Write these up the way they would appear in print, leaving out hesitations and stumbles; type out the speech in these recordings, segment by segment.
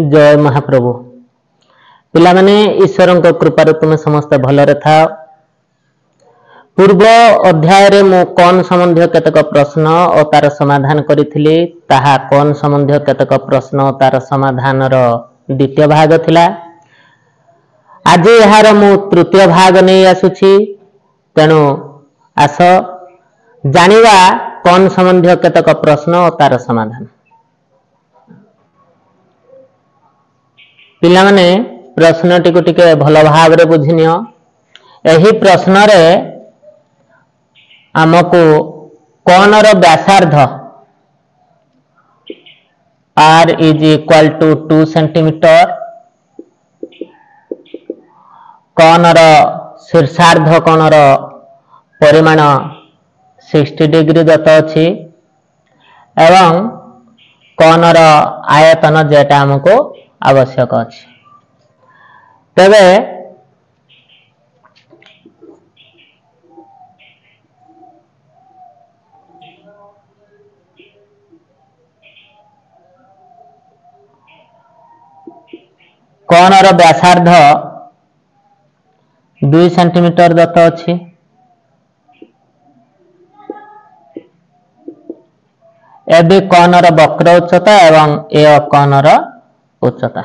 जय महाप्रभु। पिला माने ईश्वर कृपार तुम समस्त भलरे था। पूर्व अध्याय रे मु कौन संबंधी केतक प्रश्न और तार समाधान करिथिली ताहा कौन संबंधी केतक प्रश्न और तार समाधान रो द्वितीय भाग थिला। आज यार मु तृतीय भाग नहीं आसुछि, तेणु आस जानिबा कौन संबंधी केतक प्रश्न और तार समाधान। पिला माने प्रश्न टिको टिके भल भाव रे बुझिनियो। एही प्रश्न रे आमको कौन रो व्यासार्ध r is equal to 2 centimetre, कौन रो शीर्षार्ध कौन रो परिमाण 60 डिग्री दत्त अछि एवं कौन रो आयतन जेटा हमको आवश्यक अछि। तबे कौन रो व्यासार्ध 2 सेंटीमीटर दत्त अछि। एबे कौन रो वक्र उच्चता एवं ए कौन रो उच्चता।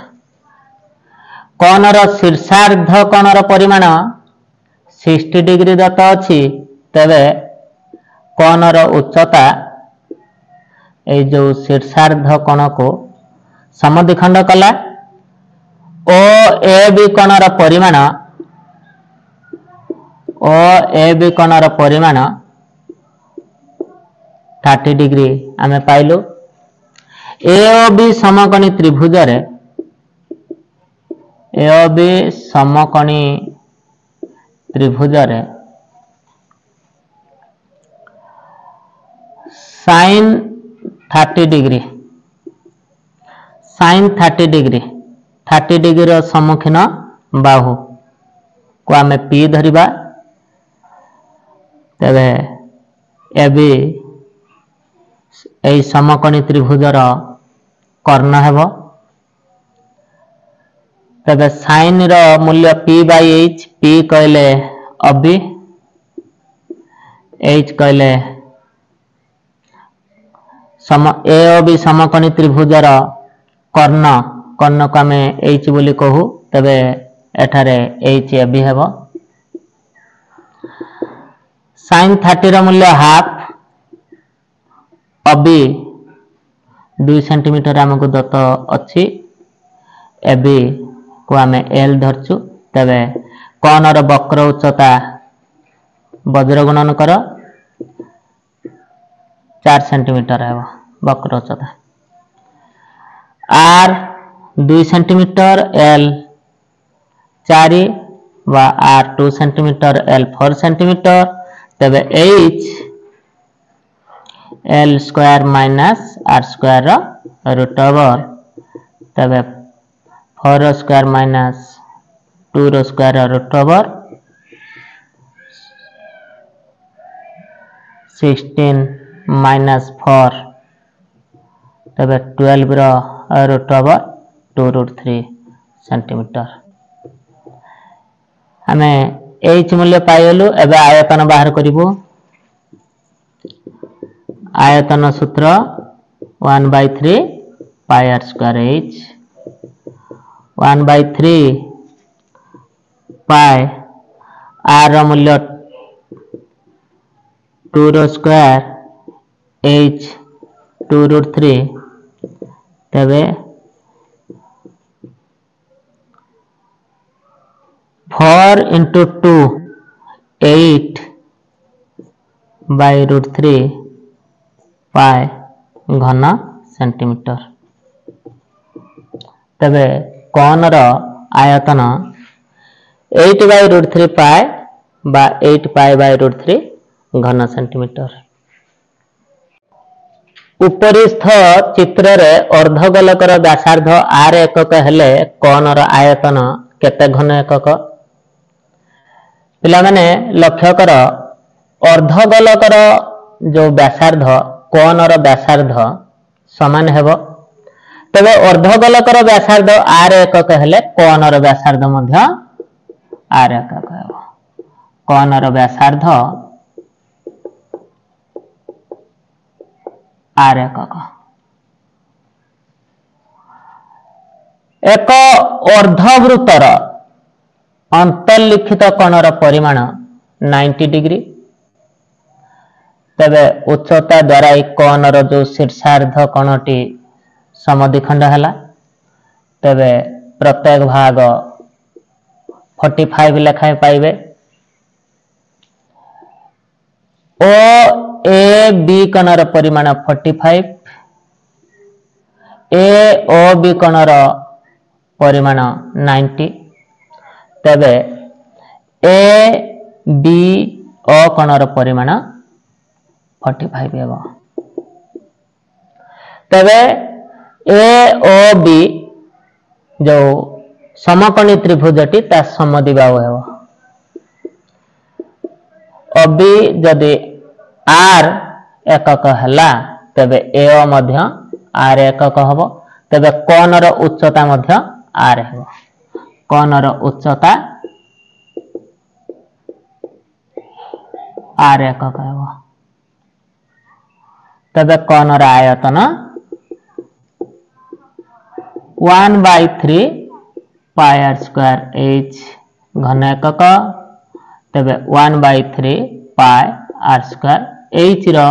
कौन रो शीर्षार्ध कौन रो परिमाण 60 डिग्री दत्त अछि। तबे कौन रो उच्चता ए जो शीर्षार्ध कोण को समद्विखंड कला ओ ए बी कोण रो परिमाण ओ ए बी कोण रो परिमाण 30 डिग्री आमे पाइलु। ए ओ बी समकोणी त्रिभुज रे ए ओ बी समकोणी त्रिभुज रे sin 30 डिग्री 30 डिग्री रो सम्मुखीन बाहु को आमे पी धरिबा। तबे ए बी एई समकोणी त्रिभुज रो कर्ण हेबो। तबे sin रो मूल्य p बाय h, p कहले अबी, h कहले ए ओ बी समकोणी त्रिभुज रो कर्ण कर्ण को आमे h बोली कहू। तबे एठारे h ए बी हेबो। sin 30 रो मूल्य हाफ अबी 2 सेंटीमीटर हमको दत्त अछि। ए बी को आमे l धरछु। तबे कौन रो वक्र उच्चता वज्र गुणन करो 4 सेंटीमीटर है वक्र उच्चता। r 2 सेंटीमीटर, l 4 व r 2 सेंटीमीटर, l 4 सेंटीमीटर। तबे h l square minus r square root over. तबे 4 स्क्वायर माइनस 2 रो स्क्वायर रूट ओवर 16 माइनस 4। तबे 12 रो रूट ओवर 2 रूट 3 सेंटीमीटर। हमें h मूल्य पाइलु। एबे आयतन बाहर करिवो। आयतन सूत्र 1/3 पाई r स्क्वायर h 1/3 पाई r रो मूल्य 2 रो स्क्वायर h 2 रूट 3। तबे 4 into 2 8 by root 3 पाई घन सेंटीमीटर। तबे कौन रो आयतन 8 by root 3 पाई बा 8 पाई by root 3 घन सेंटीमीटर। उपरिस्थ चित्र रे अर्धगोलकर व्यासार्ध r एकक हेले कौन रो आयतन केते घन एकक। पिला माने लक्ष्य कर अर्धगोलकर जो व्यासार्ध कौन रो व्यासार्ध समान हेबो। तबे अर्धगोलकर व्यासार्ध आर एकक हेले कोनर व्यासार्ध मध्य आर एकक हेबो। कोनर व्यासार्ध आर एकक। एक अर्धवृत्तर अंतर्लिखित कोणर परिमाण 90 डिग्री। तबे उच्चता द्वारा एक कोणर जो शीर्षार्ध कोणटी समद्विखंड हैला। तबे प्रत्येक भाग 45 लेखाएं पाइबे। ओ ए बी कोणर परिमाण 45, ए ओ बी कोणर परिमाण 90। तबे ए बी ओ कोणर परिमाण 45 हेबो। तबे ए ओ बी जो समकोणी त्रिभुजटी ता समद्विबाहु हेबो। अबी जदि आर एकक हला तबे ए ओ मध्य आर एकक हबो। तबे कोणर उच्चता मध्य आर हेबो। कोणर उच्चता आर एकक हेबो। तबे कोणर आयतन 1/3 पाई आर स्क्वायर एच घन एकक। तबे 1/3 पाई आर स्क्वायर एच रो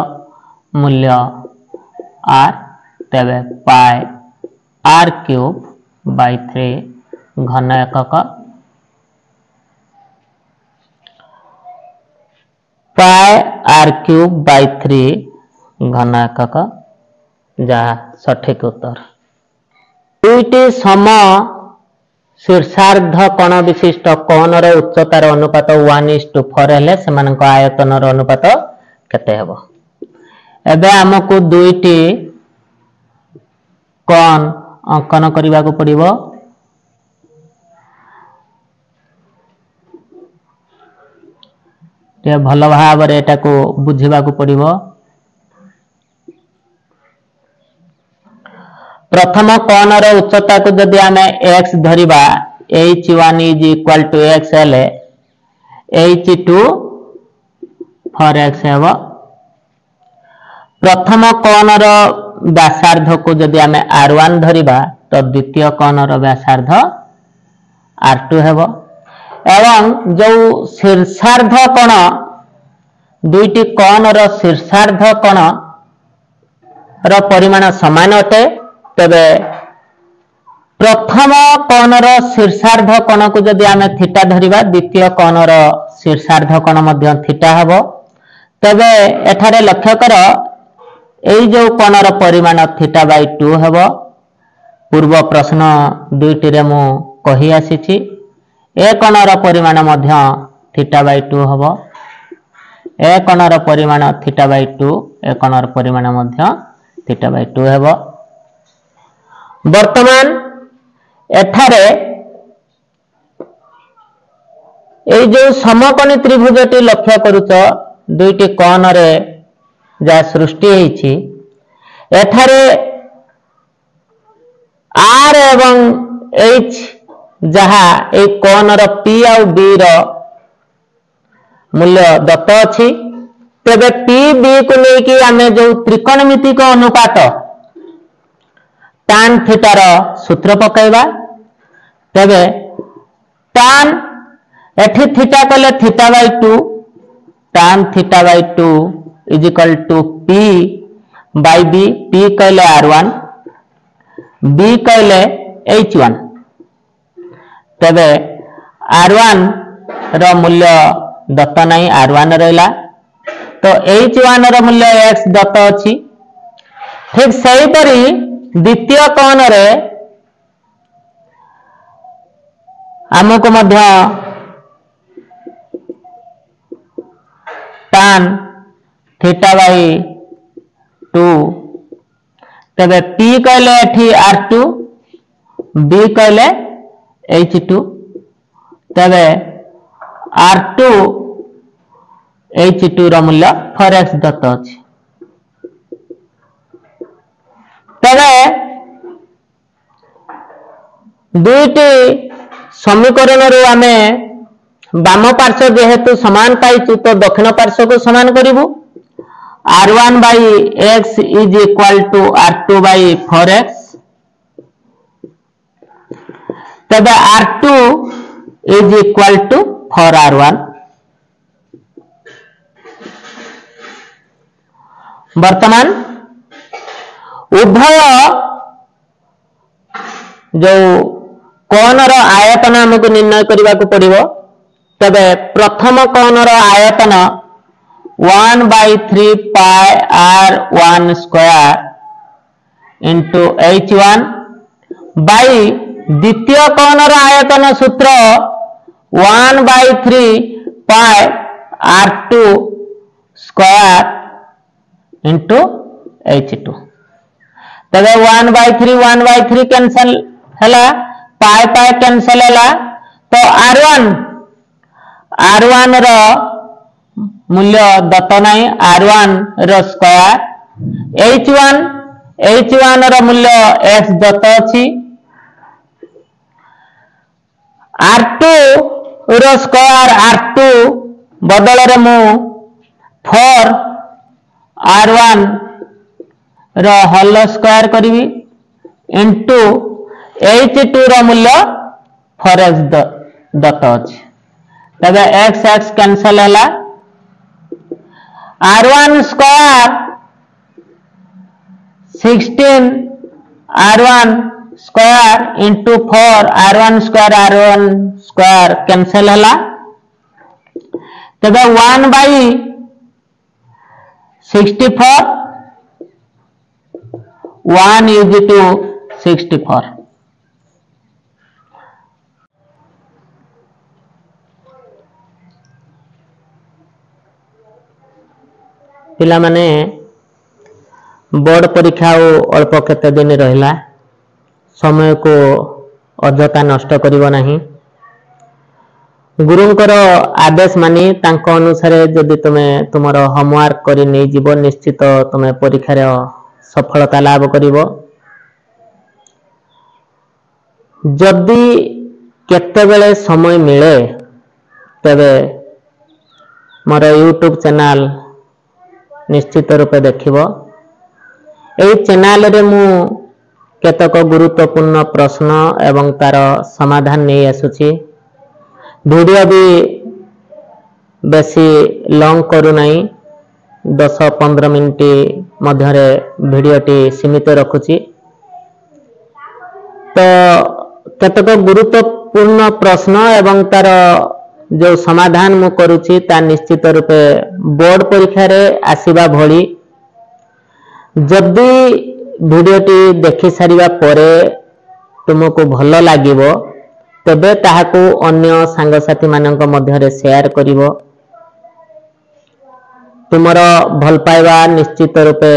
मूल्य आर। तबे पाई आर क्यूब बाई 3 घन एकक। पाई आर क्यूब बाई 3 घन एकक जहाँ सठिक उत्तर। दुईटी सम शीर्षार्ध कोण विशिष्ट कोणर उच्चतार अनुपात 1:4 हेले सेमानक आयतनर अनुपात केते हेबो। एबे हमकु दुईटी कोण अंकन करबा को पड़िबो। ते भल भाबरे एटा को बुझिबा को पड़िबो। प्रथम कोणर उच्चता को जदि आमे x धरिबा h1 is equal to x हेले h2 4x हेबो। प्रथम कोणर व्यासार्ध को जदि आमे r1 धरिबा तो द्वितीय कोणर व्यासार्ध r2 हेबो। एवं जो शीर्षार्ध कोण दुईटी कोणर शीर्षार्ध कोण रो परिमाण समान अटे। तबे प्रथम कोणर शीर्षार्ध कोण को जदि आमे थीटा धरिबा द्वितीय कोणर शीर्षार्ध कोण मध्य थीटा हेबो। तबे एठारे लक्ष्य कर एई जो कोणर परिमाण थीटा बाई 2 हेबो। पूर्व प्रश्न दुईटी रे मु कहि आसीछि ए कोणर परिमाण मध्य थीटा बाई 2 हेबो। ए कोणर परिमाण थीटा बाई 2 ए कोणर परिमाण मध्य थीटा बाई 2 हेबो। वर्तमान एठारे एई जो समकोणी त्रिभुजटी लक्ष्य करूछ दुईटी कोण रे जा सृष्टि हेछि एठारे आर एवं एच जहा ए कोण रो पी आउ बी रो मूल्य दत्त अछि। तबे पी बी को लेकी आमे जो त्रिकोणमितिक अनुपात tan थीटा रो सूत्र पकाइबा। तबे tan एठी थीटा कले theta by 2 tan theta by 2 is equal to p by b। p कहले r1 b कहले h1। तबे r1 रो मूल्य दत्त नहीं r1 रहला तो h1 रो मूल्य x दत्त अछि। ठीक सही परी द्वितीय कोण रे हमको मध्य tan थीटा बाई 2 तबे p कहले एठी r2 b कहले h2 तबे r2 h2 रो मूल्य 4x दत्त अछि। तबे दुईटी समीकरण आमे बाम पार्श्व जेहेतु समान पाइचु तो दक्षिण पार्श्व को समान करिवु r1 by x is equal to r2 by 4x तब r2 is equal to 4r1 वर्तमान उभय जो कोण रो आयतन हमको निर्णय करने को पड़िबो तबे प्रथम कोण रो आयतन 1/3 pi r1 square into h1 by द्वितीय कोण रो आयतन सूत्र 1/3 pi r2 square into h2 तबे 1/3 कैंसल हला पाई पाई कैंसल हला तो r1 रो मूल्य दत्त नहीं r1 रो स्क्वायर h1 रो मूल्य x दत्त अछि r2 रो स्क्वायर r2 बदल रे मु 4 r1 रो होल स्क्वायर करिवि इनटू h2 रो मूल्य 4x दत्त अछि तबे x कैंसल हला r1 square 16 r1 square into 4 r1 square cancel हला तबे 1/64 1 is to 64 पिला माने बोर्ड परीक्षा अल्प केते दिन रहिला समय को अजता नष्ट करिवो नाही गुरुंकर आदेश मानी तांको अनुसार जदि तुमे तुमरो होमवर्क करि नै जीव निश्चित तुमे परीक्षा रे सफलता लाभ करिवो जदि केते बेले समय मिले तबे मोर YouTube चैनल निश्चित रूपे देखिबो एई चैनल रे मु केतक गुरुत्वपूर्ण प्रश्न एवं तार समाधान नहीं आसुची वीडियो भी बेसी लॉन्ग करू नहीं 10-15 मिनिट मध्य वीडियोटी सीमित रखुची तो केतक गुरुत्वपूर्ण प्रश्न एवं तार जो समाधान मु करूची ता निश्चित रूपे बोर्ड परीक्षा रे आसीबा भली जदि वीडियोटी देखि सारिबा परे तुमको भलो लागिबो तबे ताहाको अन्य सांगसाथी मानक मध्य रे शेयर करिवो तुमरो भल पाइबा निश्चित रूपे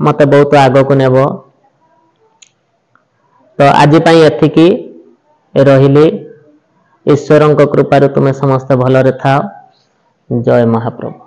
मते बहुत आगो को नेबो तो आज पई एथिकी रहिली ईश्वरंक कृपारु तुमे समस्त भलरे थाओ जय महाप्रभु।